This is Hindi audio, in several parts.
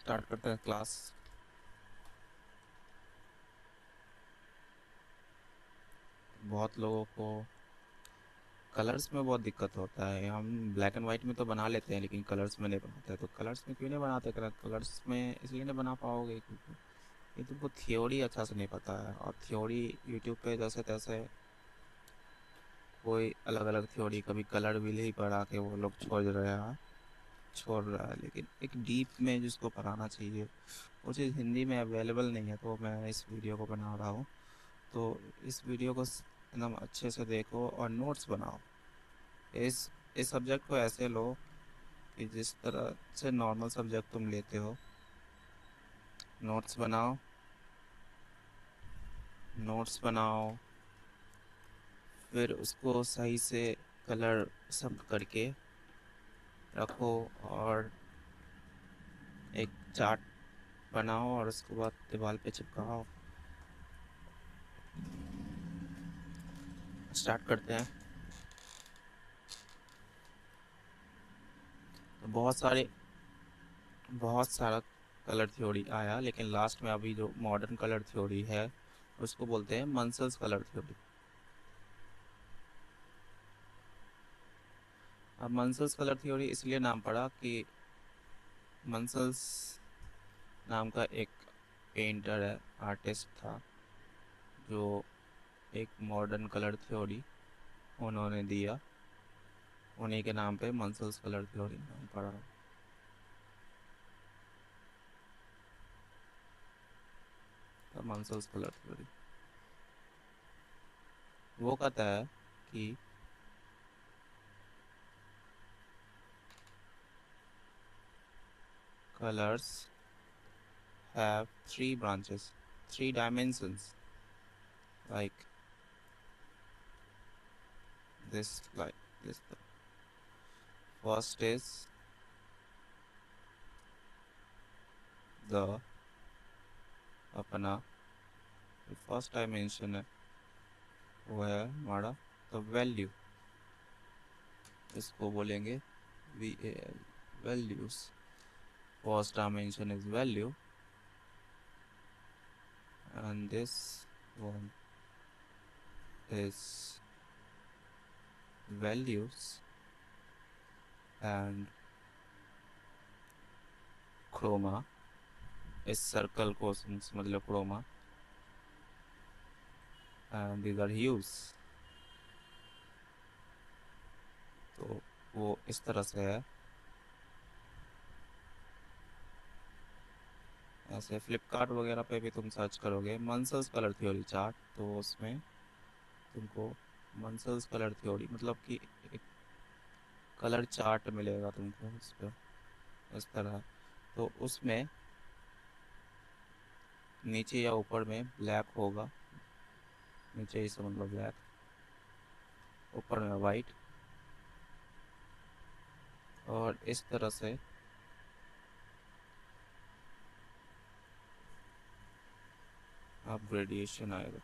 स्टार्ट करते हैं क्लास। बहुत लोगों को कलर्स में बहुत दिक्कत होता है। हम ब्लैक एंड वाइट में तो बना लेते हैं लेकिन कलर्स में नहीं बनाते। तो कलर्स में क्यों नहीं बनाते? कलर्स में इसलिए नहीं बना पाओगे क्योंकि ये तुमको थ्योरी अच्छा से नहीं पता है। और थ्योरी यूट्यूब पे जैसे तैसे कोई अलग अलग थ्योरी, कभी कलर भी ही पढ़ा के वो लोग छोड़ रहा है। लेकिन एक डीप में जिसको पढ़ाना चाहिए वो चीज़ हिंदी में अवेलेबल नहीं है। तो मैं इस वीडियो को बना रहा हूँ। तो इस वीडियो को एकदम अच्छे से देखो और नोट्स बनाओ। इस इस सब्जेक्ट को ऐसे लो कि जिस तरह से नॉर्मल सब्जेक्ट तुम लेते हो। नोट्स बनाओ। नोट्स बनाओ, फिर उसको सही से कलर सब करके रखो। और एक चार्ट बनाओ और उसके बाद दीवार पे चिपकाओ। स्टार्ट करते हैं। तो बहुत सारा कलर थ्योरी आया, लेकिन लास्ट में अभी जो मॉडर्न कलर थ्योरी है उसको बोलते हैं मन्सल्स कलर थ्योरी। अब मन्सल्स कलर थ्योरी इसलिए नाम पड़ा कि मन्सल्स नाम का एक पेंटर है, आर्टिस्ट था, जो एक मॉडर्न कलर थ्योरी उन्होंने दिया। उन्हीं के नाम पे मन्सल्स कलर थ्योरी नाम पड़ा। तो मन्सल्स कलर थ्योरी वो कहता है कि colors have three branches, three dimensions, like like this. The first is the अपना फर्स्ट डायमेंशन है, वो है हमारा द वैल्यू। इसको बोलेंगे VAL, values. First dimension is value and this one is values and chroma। इस सर्कल को मतलब chroma and these are hues। तो वो इस तरह से है। ऐसे फ्लिपकार्ट वगैरह पे भी तुम सर्च करोगे मन्सल्स कलर थ्योरी चार्ट, तो उसमें तुमको मन्सल्स कलर थ्योरी मतलब कि एक कलर चार्ट मिलेगा तुमको उस पर इस तरह। तो उसमें नीचे या ऊपर में ब्लैक होगा, नीचे ही समझ लो ब्लैक, ऊपर में वाइट, और इस तरह से आप ग्रेडिएशन आएगा।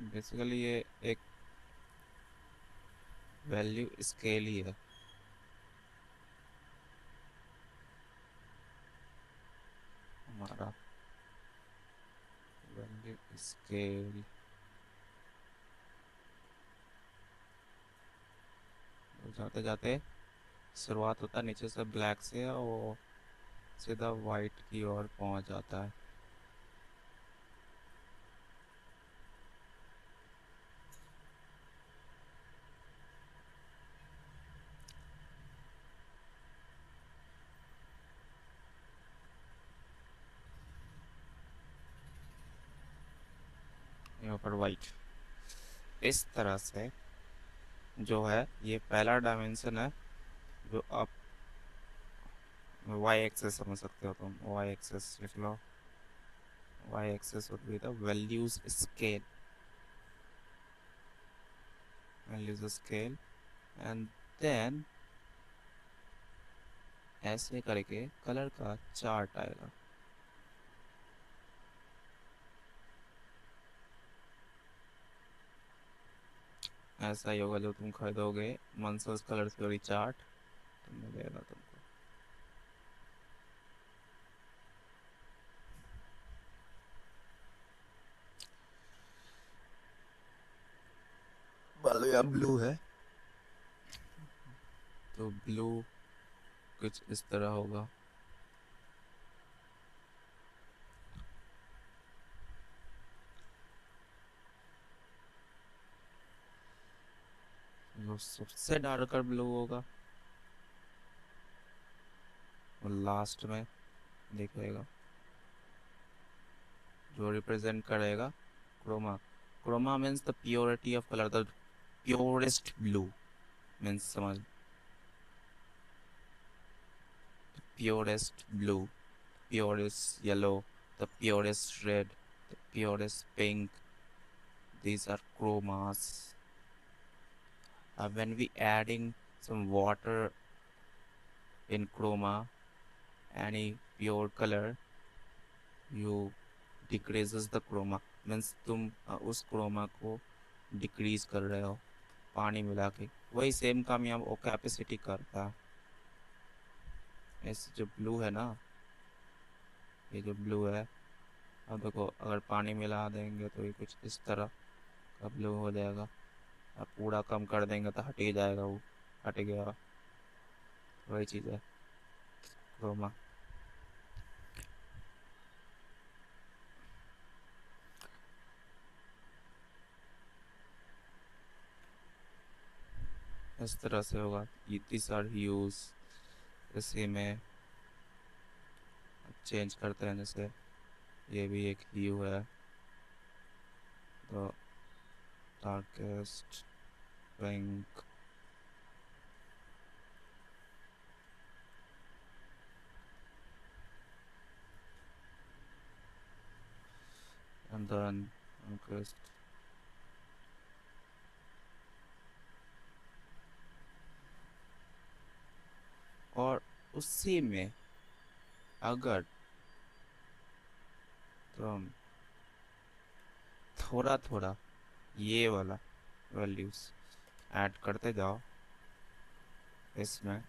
बेसिकली ये एक वैल्यू स्केल ही है। हमारा वैल्यू स्केल। जाते जाते शुरुआत होता है नीचे से ब्लैक से, और वो सीधा वाइट की ओर पहुंच जाता है। यहाँ पर वाइट इस तरह से जो है, ये पहला डायमेंशन है जो आप वाई एक्सेस समझ सकते हो तुम। वाई एक्सेस लिख लो। Y axis would be the values scale, and then ऐसे करके कलर का चार्ट आएगा। ऐसा ही होगा जो तुम खरीदोगे मंसल्स कलर थ्योरी चार्ट, तो मिलेगा तुमको। मान लो यहाँ ब्लू है, तो ब्लू कुछ इस तरह होगा। जो सबसे डार्कर ब्लू होगा वो लास्ट में दिखेगा, जो रिप्रेजेंट करेगा chroma. Chroma means the purity of colour, the purest blue means, समझ, purest blue, purest yellow, the purest red, the purest pink. These are chromas. When we adding some water in chroma, any pure color, you decreases the chroma. Means तुम उस chroma को decrease कर रहे हो पानी मिला के। वही सेम काम यहाँ ओपेसिटी करता है। ऐसे जो ब्लू है ना, ये जो ब्लू है, अब देखो अगर पानी मिला देंगे तो ये कुछ इस तरह का ब्लू हो जाएगा। अब पूरा कम कर देंगे तो हट ही जाएगा, वो हट गया। वही चीज़ है क्रोमा। इस तरह से होगा। दिस आर ह्यूज, इसी में चेंज करते हैं। जैसे ये भी एक ह्यू है, तो darkest pink, and then darkest, और उसी में अगर तुम थोड़ा थोड़ा ये वाला वैल्यूज ऐड करते जाओ इसमें,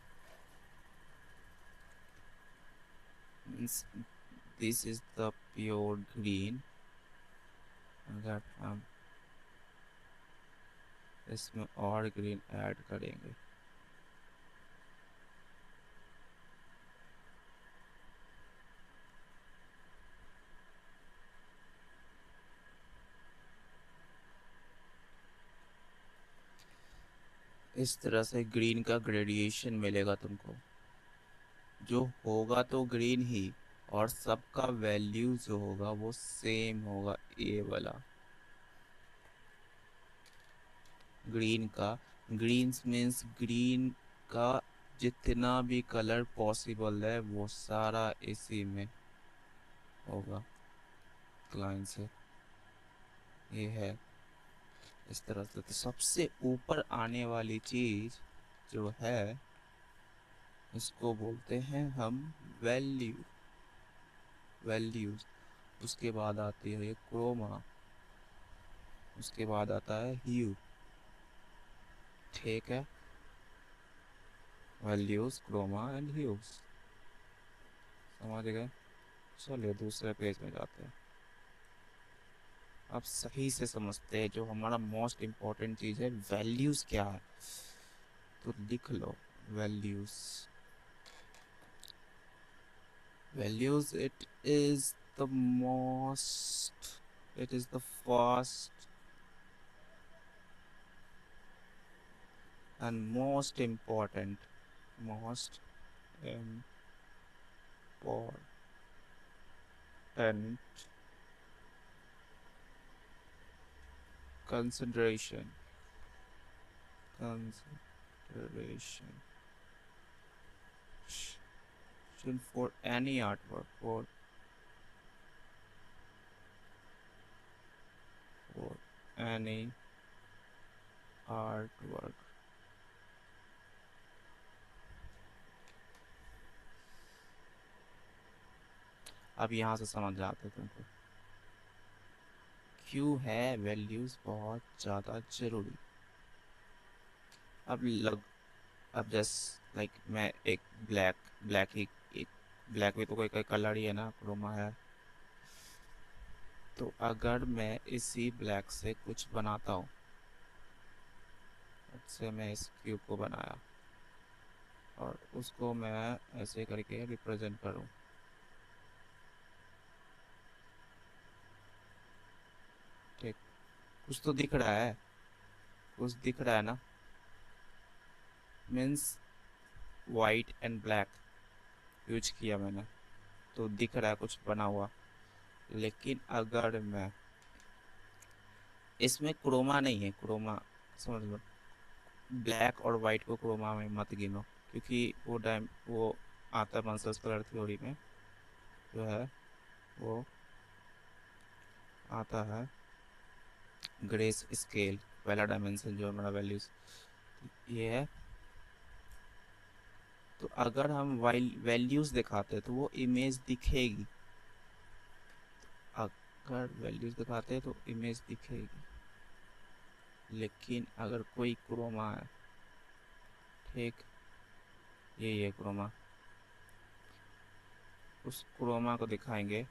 means this is the pure green. अगर हम इसमें और ग्रीन ऐड करेंगे, इस तरह से ग्रीन का ग्रेडिएशन मिलेगा तुमको। जो होगा तो ग्रीन ही, और सबका वैल्यू जो होगा वो सेम होगा, ए वाला ग्रीन का। ग्रीन्स मीन्स ग्रीन का जितना भी कलर पॉसिबल है वो सारा इसी में होगा। लाइन से ये है इस तरह से। तो सबसे ऊपर आने वाली चीज जो है, इसको बोलते हैं हम वैल्यू, वैल्यूज। उसके बाद आती है ये क्रोमा, उसके बाद आता है ह्यू। ठीक है, वैल्यूज, क्रोमा एंड ह्यूज, समझ गए। चलिए दूसरे पेज में जाते हैं। अब सही से समझते हैं जो हमारा मोस्ट इम्पोर्टेंट चीज़ है, वैल्यूज़ क्या है। तो लिख लो values. Values, the most, it is the first and most important consideration, consideration for any artwork, for any artwork। अब यहाँ से समझ जाते तुमको क्यों है वैल्यूज बहुत ज़्यादा जरूरी। अब लग अब जस्ट लाइक मैं एक ब्लैक ब्लैक ही एक ब्लैक भी तो कोई कोई कलर ही है ना, क्रोमा है। तो अगर मैं इसी ब्लैक से कुछ बनाता हूँ, से मैं इस क्यूब को बनाया और उसको मैं ऐसे करके रिप्रेजेंट करूँ, ठीक, कुछ तो दिख रहा है, कुछ दिख रहा है ना, means white and black use किया मैंने तो दिख रहा है कुछ बना हुआ। लेकिन अगर मैं इसमें क्रोमा नहीं है, क्रोमा समझ लो, ब्लैक और वाइट को क्रोमा में मत गिनो, क्योंकि वो आता है मॉन्स्टर्स कलर थ्योरी में, जो है वो आता है ग्रेस स्केल, पहला डायमेंशन जो हमारा वैल्यूज ये है। तो अगर हम वैल्यूज दिखाते हैं तो वो इमेज दिखेगी, अगर वैल्यूज दिखाते हैं तो इमेज दिखेगी। लेकिन अगर कोई क्रोमा है, ठीक, ये क्रोमा, उस क्रोमा को दिखाएंगे,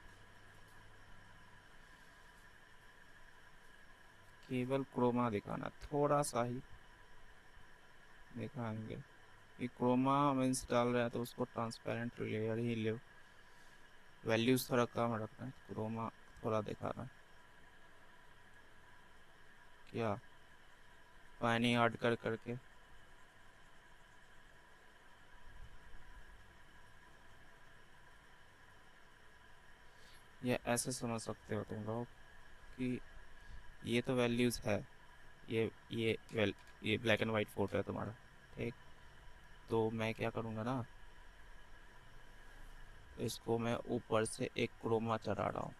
केवल क्रोमा दिखाना, थोड़ा सा ही दिखाएंगे कि क्रोमा मीन्स डाल रहे हैं तो उसको ट्रांसपेरेंट लेयर ही ले, वैल्यूज थोड़ा कम रखना है, क्रोमा थोड़ा दिखाना है। क्या पानी ऐड कर करके या ऐसे समझ सकते हो तुम लोग कि ये तो वैल्यूज है, ये ये ब्लैक एंड वाइट फोटो है तुम्हारा, ठीक। तो मैं क्या करूँगा ना, इसको मैं ऊपर से एक क्रोमा चढ़ा रहा हूँ,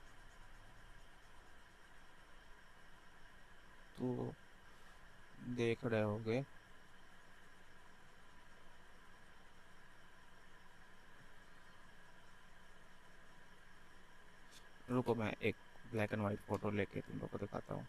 तो देख रहे होगे रुको मैं एक ब्लैक एंड वाइट फोटो लेके तुम लोग को दिखाता हूँ।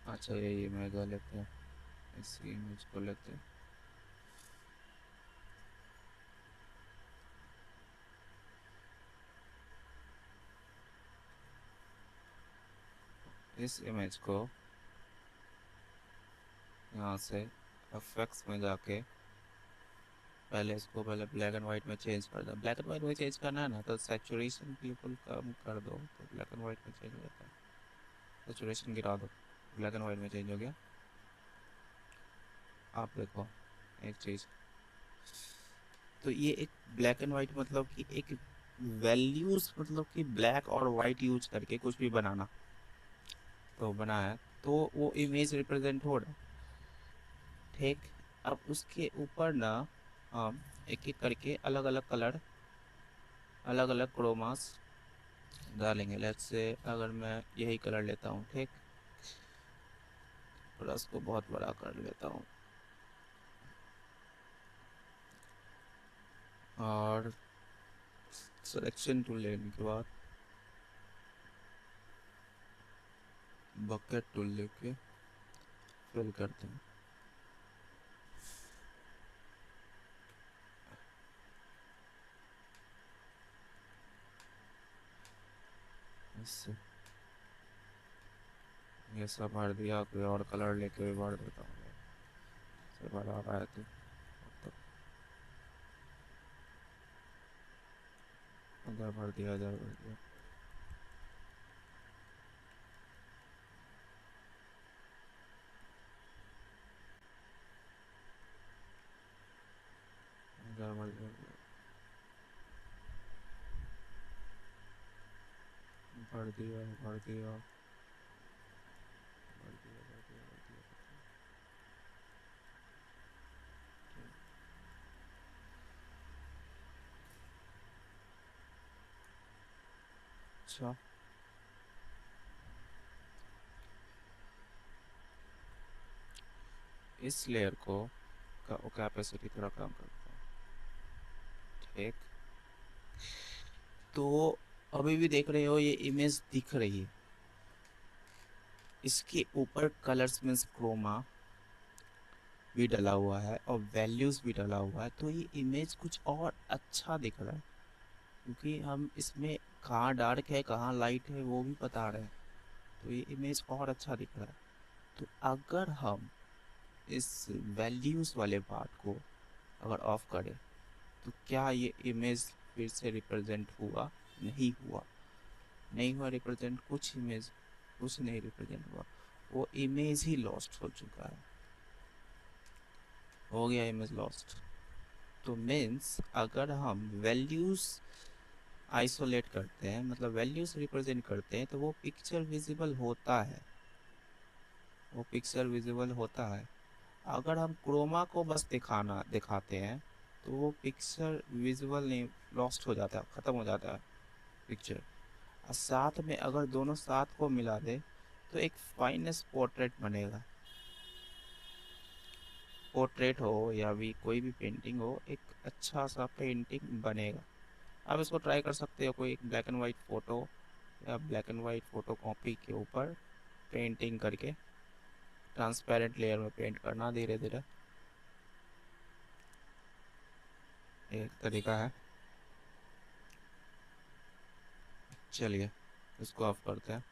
अच्छा ये इमेज लेते हैं, इसी इमेज को लेते हैं। इस इमेज को यहाँ से एफएक्स में जाके पहले ब्लैक एंड वाइट में चेंज कर दो। ब्लैक एंड वाइट में चेंज करना है ना तो सैचुरेशन बिल्कुल कम कर दो, तो ब्लैक एंड वाइट में चेंज हो जाता है। सैचुरेशन गिरा दो, ब्लैक एंड वाइट में चेंज हो गया। आप देखो एक चीज़, तो ये एक ब्लैक एंड वाइट मतलब कि एक वैल्यूज मतलब कि ब्लैक और वाइट यूज करके कुछ भी बनाना, तो बनाया तो वो इमेज रिप्रेजेंट हो रहा है। ठीक। अब उसके ऊपर ना हम एक एक करके अलग अलग कलर, अलग अलग क्रोमास डालेंगे। लेट्स से अगर मैं यही कलर लेता हूँ, ठीक, ब्रश को बहुत बड़ा कर लेता हूँ और सिलेक्शन टूल लेने के बाद बकेट टूल लेके फिल करते हैं। इससे ये सब भर दिया, कोई और कलर लेके भी भर देता हूँ। से भरा रहा है तो उधर भर दिया, इधर भर दिया। इधर भर दिया, भर दिया, भर दिया, भर दिया, भर दिया, भर दिया। अच्छा, इस लेयर को का कैपेसिटी थोड़ा कम करता हूँ। ठीक। तो अभी भी देख रहे हो ये इमेज दिख रही है, इसके ऊपर कलर्स मीन्स क्रोमा भी डला हुआ है और वैल्यूज भी डला हुआ है, तो ये इमेज कुछ और अच्छा दिख रहा है क्योंकि हम इसमें कहाँ डार्क है कहाँ लाइट है वो भी बता रहे हैं, तो ये इमेज और अच्छा दिख रहा है। तो अगर हम इस वैल्यूज वाले पार्ट को अगर ऑफ करें तो क्या ये इमेज फिर से रिप्रेजेंट हुआ? नहीं हुआ, नहीं हुआ रिप्रेजेंट, कुछ इमेज कुछ नहीं रिप्रेजेंट हुआ, वो इमेज ही लॉस्ट हो चुका है, हो गया इमेज लॉस्ट। तो मीन्स अगर हम वैल्यूज आइसोलेट करते हैं मतलब वैल्यूज रिप्रेजेंट करते हैं तो वो पिक्चर विजिबल होता है, वो पिक्चर विजिबल होता है। अगर हम क्रोमा को बस दिखाते हैं तो वो पिक्चर विजुअल नहीं, लॉस्ट हो जाता है, ख़त्म हो जाता है पिक्चर। और साथ में अगर दोनों साथ को मिला दे तो एक फाइनेस्ट पोर्ट्रेट बनेगा। पोर्ट्रेट हो या भी कोई भी पेंटिंग हो, एक अच्छा सा पेंटिंग बनेगा। आप इसको ट्राई कर सकते हो, कोई एक ब्लैक एंड वाइट फ़ोटो या black and white photo copy के ऊपर पेंटिंग करके ट्रांसपेरेंट लेयर में पेंट करना धीरे धीरे, एक तरीका है। चलिए इसको ऑफ करते हैं।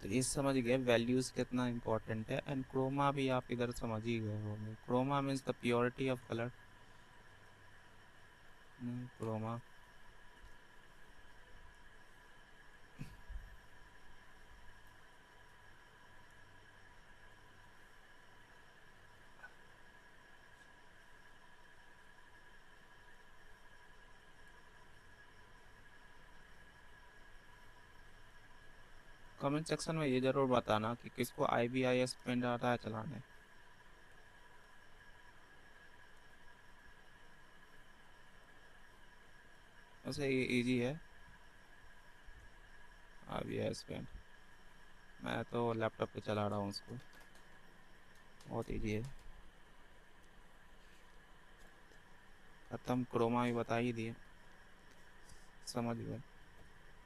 तो ये समझ गए वैल्यूज़ कितना इंपॉर्टेंट है, एंड क्रोमा भी आप इधर समझ ही गए होंगे। Chroma means the purity of colour. Chroma comment section में ये ज़रूर बताना कि किसको IBIS पेंट आता है चलाने। वैसे ये इजी है IBIS पेंट, मैं तो लैपटॉप पे चला रहा हूँ उसको, बहुत इजी है। खत्म, क्रोमा भी बता ही दिए, समझ गए।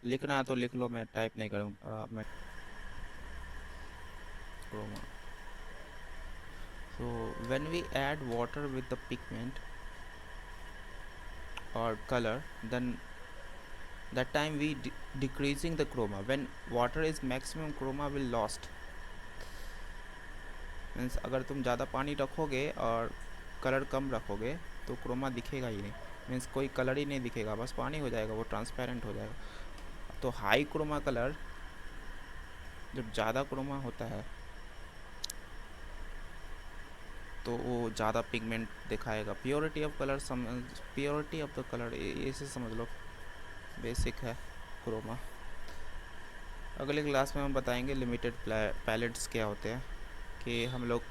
लिखना है तो लिख लो, मैं टाइप नहीं करूँगा मैं। Chroma, so when we add water with the pigment or color, then that time we decreasing the chroma. When water is maximum, chroma will lost. Means अगर तुम ज़्यादा पानी रखोगे और कलर कम रखोगे तो क्रोमा दिखेगा ही नहीं, मीन्स कोई कलर ही नहीं दिखेगा, बस पानी हो जाएगा, वो ट्रांसपेरेंट हो जाएगा। तो हाई क्रोमा कलर जब ज़्यादा क्रोमा होता है तो वो ज़्यादा पिगमेंट दिखाएगा। Purity of colour purity of the colour ऐसे समझ लो, बेसिक है क्रोमा। अगले क्लास में हम बताएंगे लिमिटेड पैलेट्स क्या होते हैं, कि हम लोग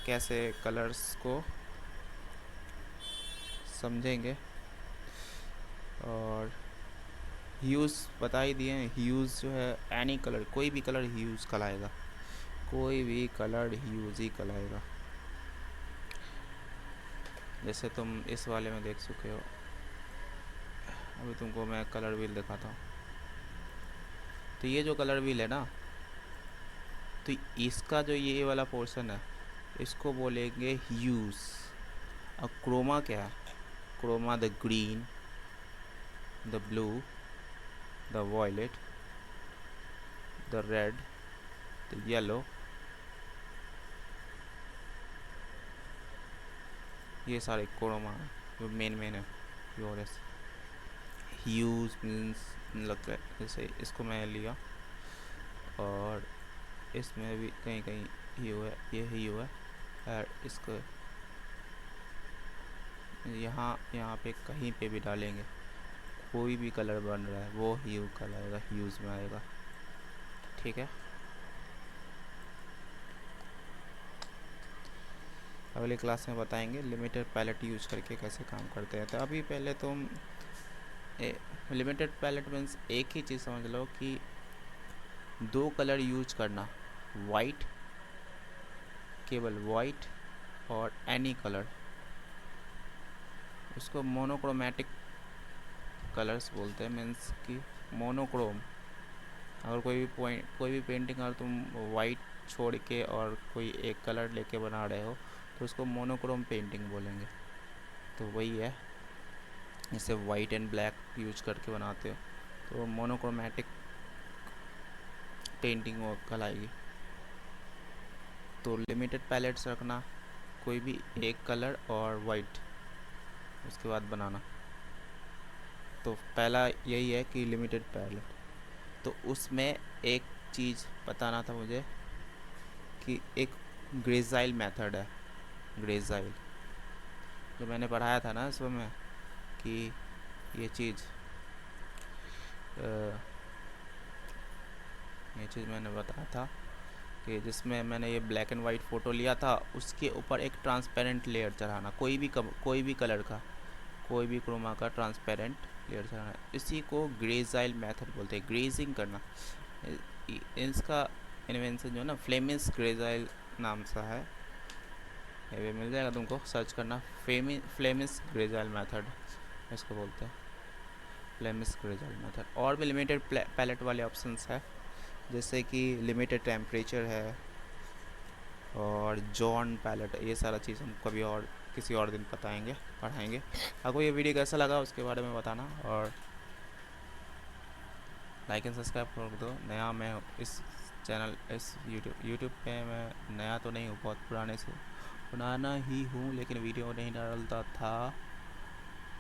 कैसे कलर्स को समझेंगे। और ह्यूज़ बता ही दिए हैं। ह्यूज़ जो है एनी कलर, कोई भी कलर ह्यूज़ कहलाएगा, कोई भी कलर ह्यूज़ ही कहलाएगा। जैसे तुम इस वाले में देख चुके हो, अभी तुमको मैं कलर व्हील दिखाता हूँ। तो ये जो कलर व्हील है ना, तो इसका जो ये वाला पोर्शन है इसको बोलेंगे ह्यूज़। और क्रोमा क्या है? Chroma the green, the blue, the violet, the red, the yellow, ये सारे क्रोमा है जो मेन है प्योरेस्ट। ह्यूज़ मीन्स लगता है, जैसे इसको मैं लिया और इसमें भी कहीं कहीं ह्यू है, ये ह्यू है, और इसको यहाँ पे कहीं पे भी डालेंगे, कोई भी कलर बन रहा है वो ह्यू कहलाएगा, ह्यूज़ में आएगा। ठीक है, अगली क्लास में बताएंगे लिमिटेड पैलेट यूज करके कैसे काम करते हैं। तो अभी पहले तुम लिमिटेड पैलेट मीन्स एक ही चीज़ समझ लो कि दो कलर यूज करना, वाइट, केवल वाइट और एनी कलर, उसको मोनोक्रोमेटिक कलर्स बोलते हैं। मीन्स कि मोनोक्रोम, अगर कोई भी पेंटिंग अगर तुम वाइट छोड़ के और कोई एक कलर लेके बना रहे हो तो उसको मोनोक्रोम पेंटिंग बोलेंगे। तो वही है, जैसे वाइट एंड ब्लैक यूज करके बनाते हो तो मोनोक्रोमेटिक पेंटिंग वो कहलाएगी। तो लिमिटेड पैलेट्स रखना, कोई भी एक कलर और वाइट, उसके बाद बनाना। तो पहला यही है कि लिमिटेड पैलेट। तो उसमें एक चीज़ बताना था मुझे कि एक ग्रेजाइल मेथड है। ग्रेजाइल जो मैंने पढ़ाया था ना इसमें, कि ये चीज़ मैंने बताया था कि जिसमें मैंने ये ब्लैक एंड वाइट फ़ोटो लिया था उसके ऊपर एक ट्रांसपेरेंट लेयर चढ़ाना, कोई भी कलर का, कोई भी क्रोमा का ट्रांसपेरेंट लेयर चढ़ाना। इसी को ग्रेजाइल मेथड बोलते हैं, ग्रेजिंग करना। इसका इन्वेंशन जो है ना फ्लेमिश ग्रेजाइल नाम सा है, ये मिल जाएगा तुमको, सर्च करना, फ्लेमिश ग्रेजाइल मेथड इसको बोलते हैं, फ्लेमिश ग्रेजाइल मेथड। और भी लिमिटेड पैलेट वाले ऑप्शंस है, जैसे कि लिमिटेड टेम्परेचर है और जॉन पैलेट, ये सारा चीज़ हम कभी और किसी और दिन पढ़ाएंगे। आपको ये वीडियो कैसा लगा उसके बारे में बताना, और लाइक एंड सब्सक्राइब कर दो। नया मैं इस चैनल, इस यूट्यूब पे मैं नया तो नहीं हूँ, बहुत पुराना ही हूँ, लेकिन वीडियो नहीं डालता था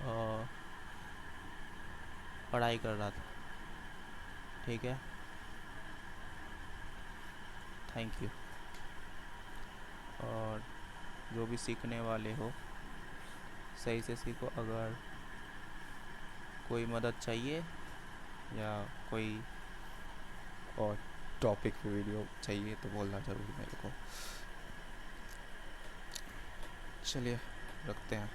और पढ़ाई कर रहा था। ठीक है, थैंक यू। और जो भी सीखने वाले हो सही से सीखो। अगर कोई मदद चाहिए या कोई और टॉपिक पे वीडियो चाहिए तो बोलना ज़रूर मेरे को। चलिए रखते हैं।